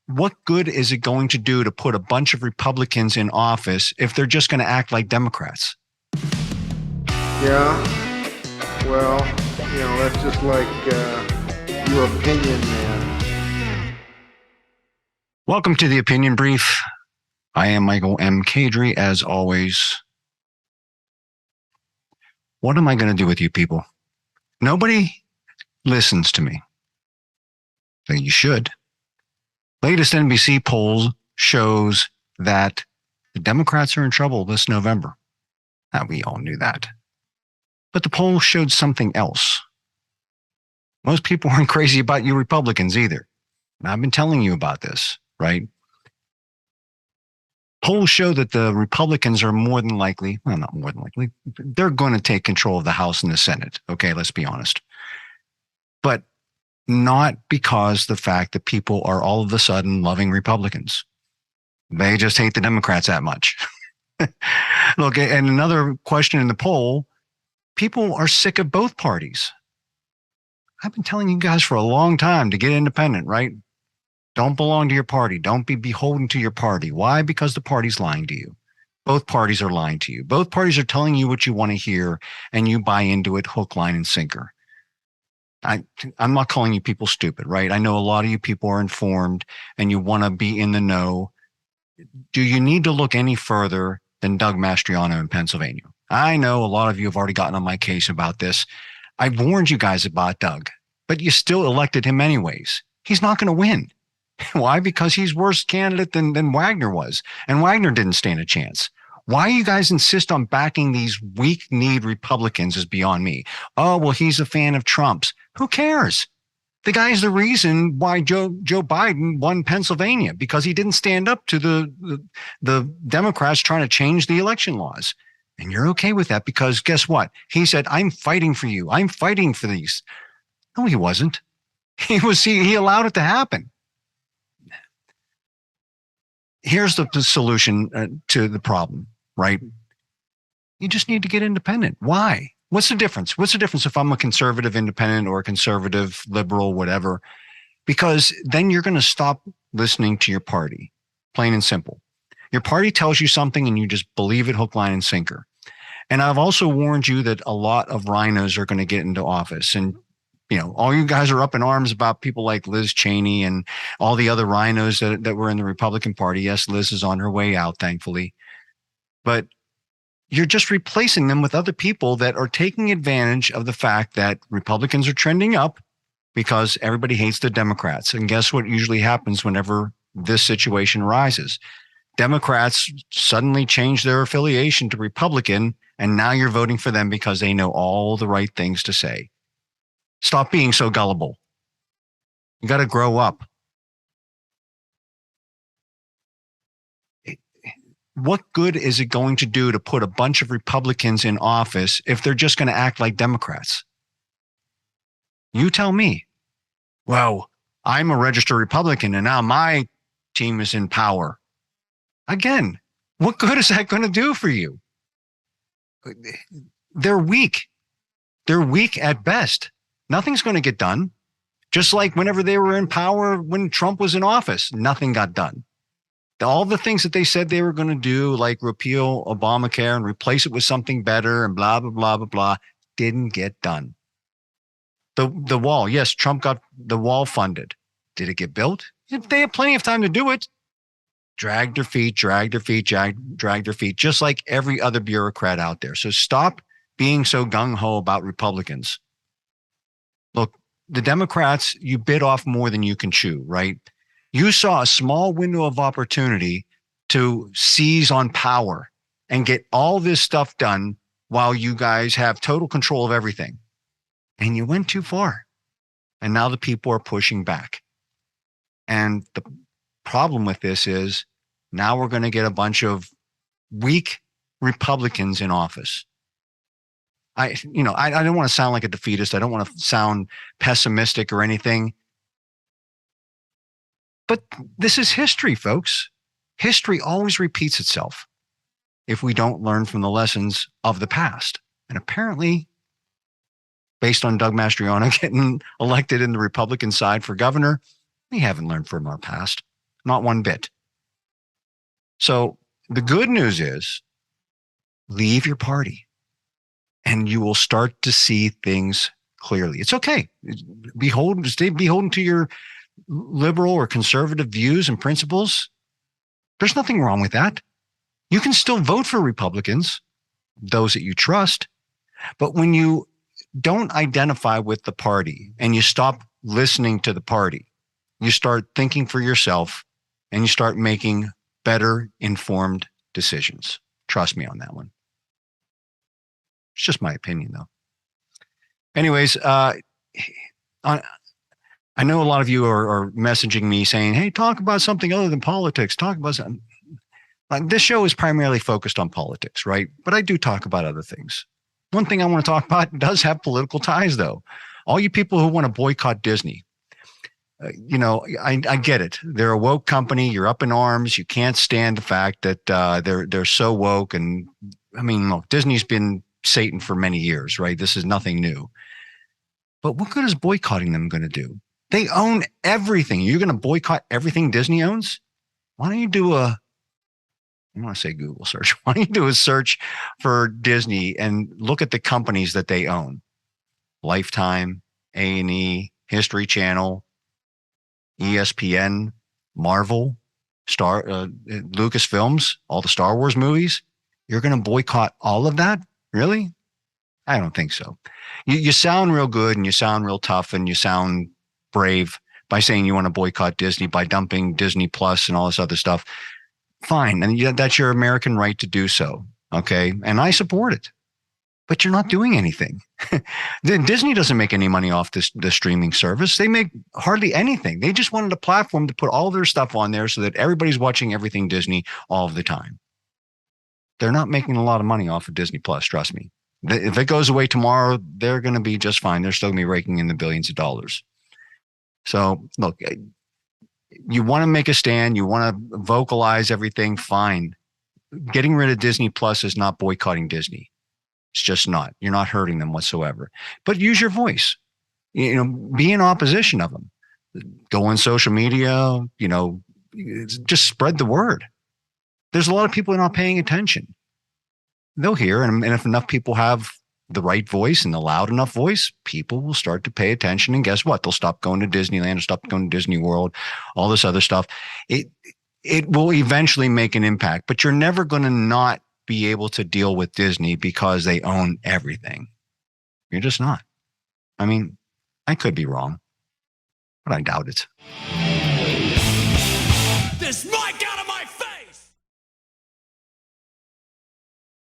what good is it going to do to put a bunch of Republicans in office if they're just going to act like Democrats? Yeah, well, that's just like your opinion, man. Welcome to the Opinion Brief. I am Michael M. Kadri, as always. What am I going to do with you people? Nobody listens to me. So you should. Latest NBC poll shows that the Democrats are in trouble this November. Now, we all knew that. But the poll showed something else. Most people aren't crazy about you Republicans either. And I've been telling you about this, right? Polls show that the Republicans are more than likely, well, not more than likely, they're going to take control of the House and the Senate. Okay, let's be honest. But not because the fact that people are all of a sudden loving Republicans. They just hate the Democrats that much. Look, and another question in the poll, people are sick of both parties. I've been telling you guys for a long time to get independent, right? Don't belong to your party. Don't be beholden to your party. Why? Because the party's lying to you. Both parties are lying to you. Both parties are telling you what you want to hear, and you buy into it hook, line, and sinker. I'm not calling you people stupid, right? I know a lot of you people are informed and you want to be in the know. Do you need to look any further than Doug Mastriano in Pennsylvania? I know a lot of you have already gotten on my case about this. I warned you guys about Doug, but you still elected him anyways. He's not going to win. Why? Because he's worse candidate than Wagner was, and Wagner didn't stand a chance. Why you guys insist on backing these weak-kneed Republicans is beyond me. Oh, well, he's a fan of Trump's. Who cares? The guy's the reason why Joe Biden won Pennsylvania, because he didn't stand up to the Democrats trying to change the election laws. And you're okay with that because guess what? He said, I'm fighting for you. I'm fighting for these. No, he wasn't. He allowed it to happen. Here's the solution to the problem, right? You just need to get independent. Why? What's the difference? What's the difference if I'm a conservative independent or a conservative liberal, whatever? Because then you're going to stop listening to your party, plain and simple. Your party tells you something and you just believe it hook, line, and sinker. And I've also warned you that a lot of RINOs are going to get into office. And all you guys are up in arms about people like Liz Chaney and all the other RINOs that were in the Republican Party. Yes, Liz is on her way out, thankfully. But you're just replacing them with other people that are taking advantage of the fact that Republicans are trending up because everybody hates the Democrats. And guess what usually happens whenever this situation arises? Democrats suddenly change their affiliation to Republican, and now you're voting for them because they know all the right things to say. Stop being so gullible. You got to grow up. What good is it going to do to put a bunch of Republicans in office if they're just going to act like Democrats? You tell me. Well, I'm a registered Republican and now my team is in power. Again, what good is that going to do for you? They're weak. They're weak at best. Nothing's going to get done. Just like whenever they were in power, when Trump was in office, nothing got done. All the things that they said they were going to do, like repeal Obamacare and replace it with something better and blah, blah, blah, blah, blah, didn't get done. The wall, yes, Trump got the wall funded. Did it get built? They had plenty of time to do it. Drag their feet, drag their feet, drag their feet, just like every other bureaucrat out there. So stop being so gung-ho about Republicans. Look, the Democrats, you bit off more than you can chew, right? You saw a small window of opportunity to seize on power and get all this stuff done while you guys have total control of everything. And you went too far. And now the people are pushing back. And the problem with this is now we're going to get a bunch of weak Republicans in office. I don't want to sound like a defeatist. I don't want to sound pessimistic or anything. But this is history, folks. History always repeats itself if we don't learn from the lessons of the past. And apparently, based on Doug Mastriano getting elected in the Republican side for governor, we haven't learned from our past. not one bit. So the good news is leave your party and you will start to see things clearly. It's okay. Stay beholden to your liberal or conservative views and principles. There's nothing wrong with that. You can still vote for Republicans, those that you trust. But when you don't identify with the party and you stop listening to the party, you start thinking for yourself and you start making better informed decisions. Trust me on that one. It's just my opinion, though. Anyways, I know a lot of you are messaging me saying, hey, talk about something other than politics. Talk about something. Like, this show is primarily focused on politics, right? But I do talk about other things. One thing I want to talk about does have political ties, though. All you people who want to boycott Disney, I get it. They're a woke company. You're up in arms. You can't stand the fact that they're so woke. And I mean, look, Disney's been Satan for many years, right? This is nothing new. But what good is boycotting them going to do? They own everything. You're going to boycott everything Disney owns? Why don't you do I want to say Google search. Why don't you do a search for Disney and look at the companies that they own? Lifetime, A&E, History Channel, ESPN, Marvel, Lucasfilms, all the Star Wars movies. You're going to boycott all of that? Really? I don't think so. You sound real good and you sound real tough and you sound brave by saying you want to boycott Disney, by dumping Disney Plus and all this other stuff. Fine. And that's your American right to do so. Okay. And I support it, but you're not doing anything. Disney doesn't make any money off the streaming service. They make hardly anything. They just wanted a platform to put all their stuff on there so that everybody's watching everything Disney all of the time. They're not making a lot of money off of Disney Plus. Trust me. If it goes away tomorrow, they're going to be just fine. They're still going to be raking in the billions of dollars. So look, you want to make a stand. You want to vocalize everything. Fine. Getting rid of Disney Plus is not boycotting Disney. It's just not. You're not hurting them whatsoever. But use your voice. Be in opposition of them. Go on social media. Just spread the word. There's a lot of people who are not paying attention. They'll hear, and if enough people have the right voice and the loud enough voice, people will start to pay attention. And guess what? They'll stop going to Disneyland or stop going to Disney World, all this other stuff. It will eventually make an impact, but you're never going to not be able to deal with Disney because they own everything. You're just not. I mean, I could be wrong, but I doubt it. This mic got